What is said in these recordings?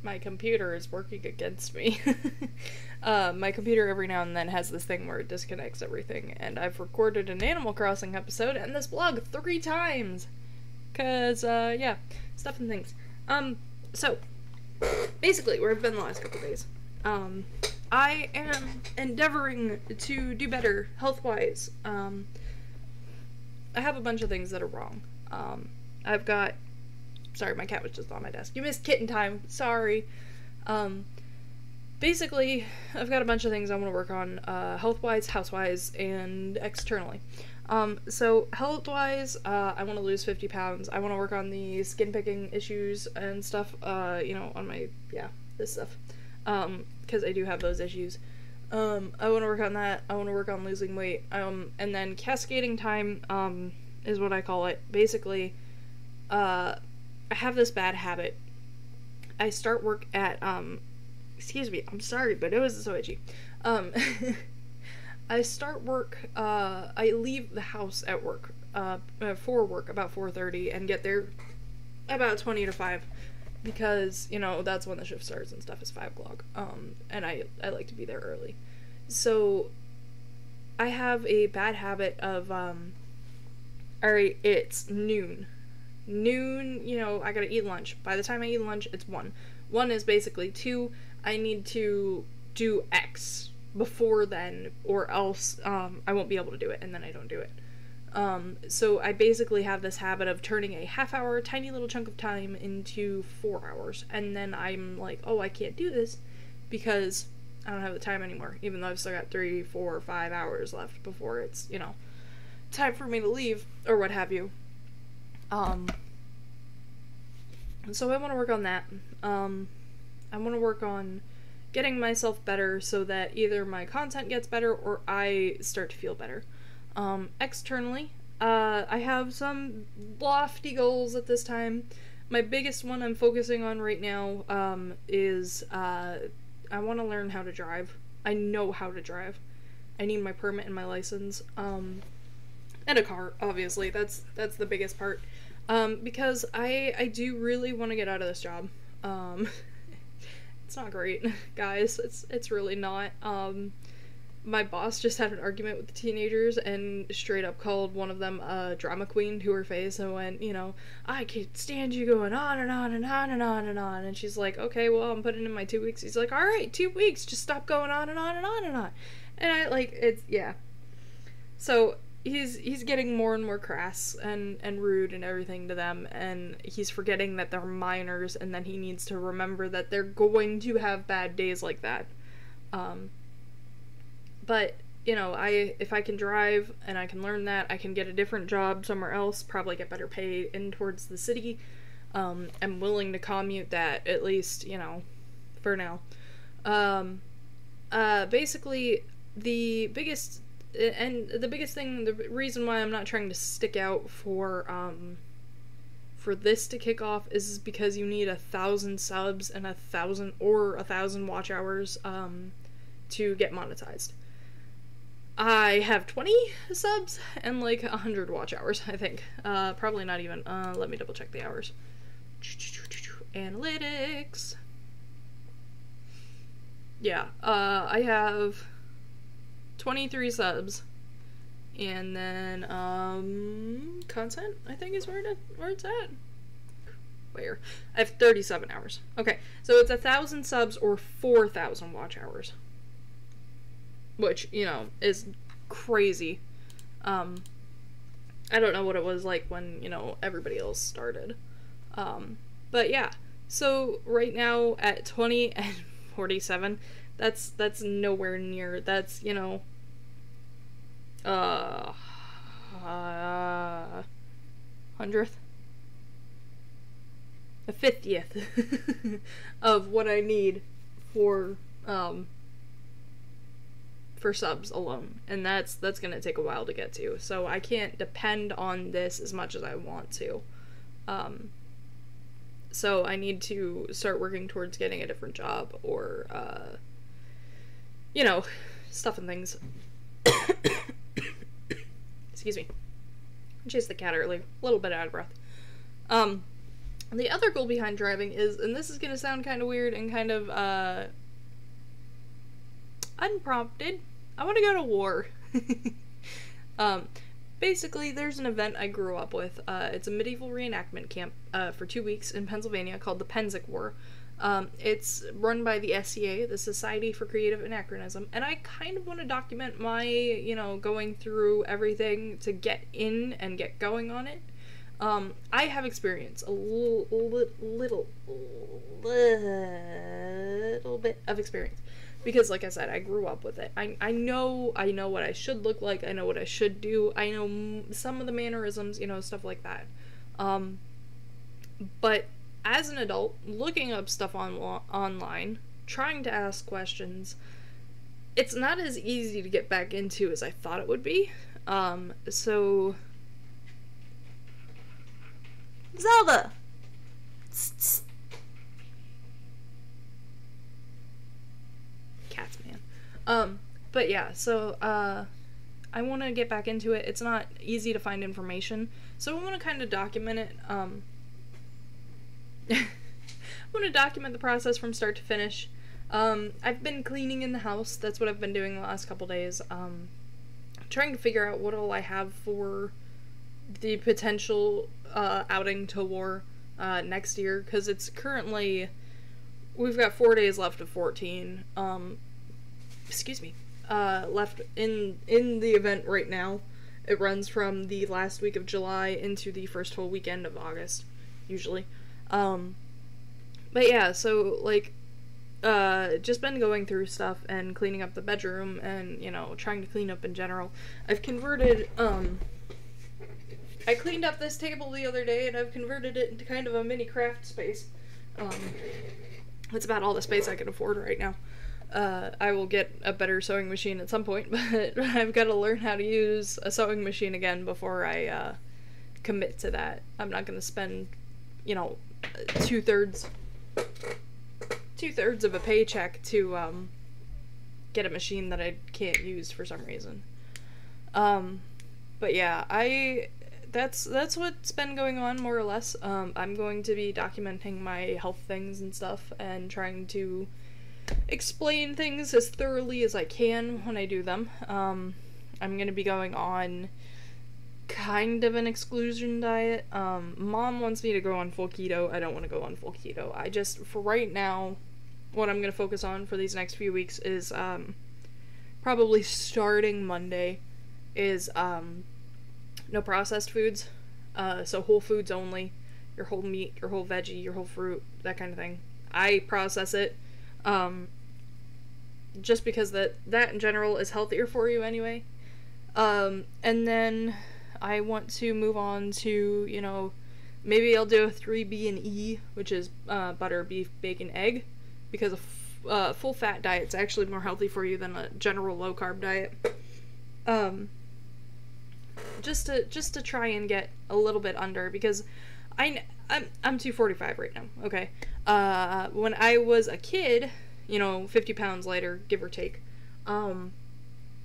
my computer is working against me. My computer every now and then has this thing where it disconnects everything, and I've recorded an Animal Crossing episode and this vlog 3 times. Cause, yeah, stuff and things. So, basically, where I've been the last couple days, I am endeavoring to do better health-wise. I have a bunch of things that are wrong. I've got, sorry, my cat was just on my desk. You missed kitten time, sorry. Basically, I've got a bunch of things I want to work on, health-wise, house-wise, and externally. So health-wise, I want to lose 50 pounds. I want to work on the skin picking issues and stuff, you know, on my, yeah, this stuff. Because I do have those issues. I want to work on that. I want to work on losing weight. And then cascading time, is what I call it. Basically, I have this bad habit. I start work at, excuse me, I'm sorry, but it was so itchy. I start work, I leave the house at work, for work about 4:30 and get there about 20 to 5 because, you know, that's when the shift starts and stuff is 5 o'clock, and I like to be there early. So, I have a bad habit of, alright, it's noon. Noon, you know, I gotta eat lunch. By the time I eat lunch, it's 1. 1 is basically 2. I need to do X before then, or else I won't be able to do it, and then I don't do it. So I basically have this habit of turning a half-hour, tiny little chunk of time into 4 hours, and then I'm like, oh, I can't do this because I don't have the time anymore, even though I've still got 3, 4, 5 hours left before it's, you know, time for me to leave, or what have you. So I want to work on that. I want to work on getting myself better so that either my content gets better or I start to feel better. Externally, I have some lofty goals at this time. My biggest one I'm focusing on right now, is, I want to learn how to drive. I know how to drive. I need my permit and my license, and a car, obviously. That's the biggest part. Because I do really want to get out of this job. It's not great, guys. It's really not. My boss just had an argument with the teenagers and straight up called one of them a drama queen to her face and went, you know, I can't stand you going on and on and on and on and on. And she's like, okay, well, I'm putting in my 2 weeks. He's like, all right, 2 weeks, just stop going on and on and on and on. And I, like, it's, yeah. So, he's getting more and more crass and rude and everything to them, and he's forgetting that they're minors, and then he needs to remember that they're going to have bad days like that. But, you know, if I can drive and I can learn that, I can get a different job somewhere else, probably get better paid in towards the city. I'm willing to commute that, at least, you know, for now. Basically, the biggest thing, the reason why I'm not trying to stick out for this to kick off is because you need 1,000 subs and 1,000 watch hours, to get monetized. I have 20 subs and like 100 watch hours, I think. Probably not even. Let me double check the hours. Analytics. Yeah, I have 23 subs, and then, content, I think is where it's at. Where? I have 37 hours. Okay, so it's 1,000 subs or 4,000 watch hours. Which, you know, is crazy. I don't know what it was like when, you know, everybody else started. But yeah, so right now at 20 and 47, that's nowhere near, that's, you know, 100th? A 50th of what I need for subs alone, and that's gonna take a while to get to, so I can't depend on this as much as I want to. So I need to start working towards getting a different job, or you know, stuff and things. Excuse me. I chased the cat earlier, a little bit out of breath. The other goal behind driving is, and this is going to sound kind of weird and kind of unprompted, I want to go to war. Basically, there's an event I grew up with. It's a medieval reenactment camp for 2 weeks in Pennsylvania called the Penzic War. It's run by the SCA, the Society for Creative Anachronism, and I kind of want to document my, going through everything to get in and get going on it. I have experience, a little bit of experience. Because, like I said, I grew up with it. I know what I should look like. I know what I should do. I know some of the mannerisms, stuff like that. But as an adult, looking up stuff online, trying to ask questions, it's not as easy to get back into as I thought it would be. So... Zelda! Cats, man. But yeah, so, I want to get back into it. It's not easy to find information, so I want to kind of document it. I want to document the process from start to finish. I've been cleaning in the house. That's what I've been doing the last couple days. Trying to figure out what all I have for the potential outing to war next year, because it's currently, we've got 4 days left of 14. Left in the event right now. It runs from the last week of July into the first whole weekend of August, usually. But yeah, so, like, just been going through stuff and cleaning up the bedroom and, trying to clean up in general. I've converted, I cleaned up this table the other day and I've converted it into kind of a mini craft space. It's about all the space I can afford right now. I will get a better sewing machine at some point, but I've got to learn how to use a sewing machine again before I commit to that. I'm not going to spend, two-thirds of a paycheck to get a machine that I can't use for some reason. But yeah, that's what's been going on, more or less. I'm going to be documenting my health things and stuff and trying to explain things as thoroughly as I can when I do them. I'm going to be going on kind of an exclusion diet. Mom wants me to go on full keto. I don't want to go on full keto. I just, for right now, what I'm going to focus on for these next few weeks is, probably starting Monday, is, no processed foods. So whole foods only. Your whole meat, your whole veggie, your whole fruit, that kind of thing. I process it. Just because that in general is healthier for you anyway. And then I want to move on to, maybe I'll do a 3B and E, which is butter, beef, bacon, egg, because a full fat diet's actually more healthy for you than a general low carb diet. Just to try and get a little bit under, because I'm 245 right now, okay? When I was a kid, 50 pounds lighter, give or take, and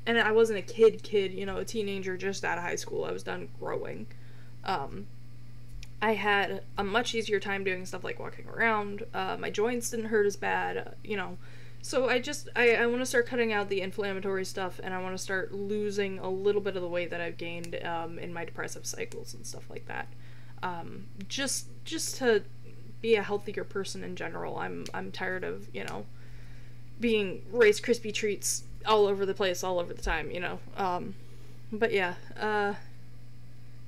I wasn't a kid, a teenager just out of high school. I was done growing. I had a much easier time doing stuff like walking around. My joints didn't hurt as bad, So I want to start cutting out the inflammatory stuff, and I want to start losing a little bit of the weight that I've gained in my depressive cycles and stuff like that. Just to be a healthier person in general. I'm tired of, being Rice Krispie treats all over the place, all over the time, But yeah,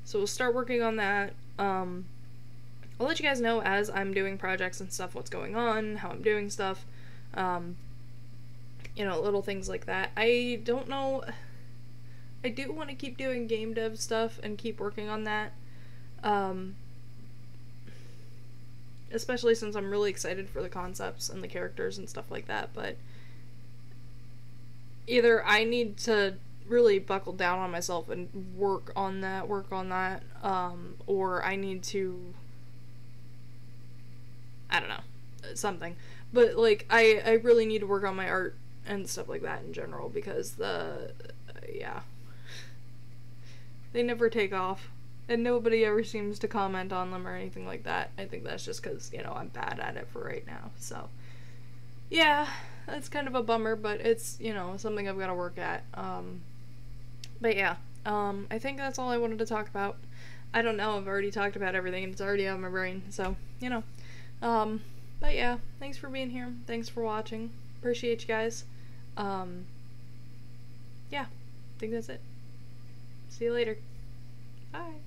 so we'll start working on that. I'll let you guys know as I'm doing projects and stuff what's going on, how I'm doing stuff. Little things like that. I don't know. I do want to keep doing game dev stuff and keep working on that. Especially since I'm really excited for the concepts and the characters and stuff like that, but either I need to really buckle down on myself and work on that, or I need to, I don't know, something. But, like, I really need to work on my art and stuff like that in general, because yeah. They never take off. And nobody ever seems to comment on them or anything like that. I think that's just because, you know, I'm bad at it for right now. So, yeah, that's kind of a bummer, but it's, you know, something I've got to work at. But yeah, I think that's all I wanted to talk about. I don't know, I've already talked about everything and it's already out of my brain, so, you know. But yeah, thanks for being here. Thanks for watching. Appreciate you guys. Yeah, I think that's it. See you later. Bye.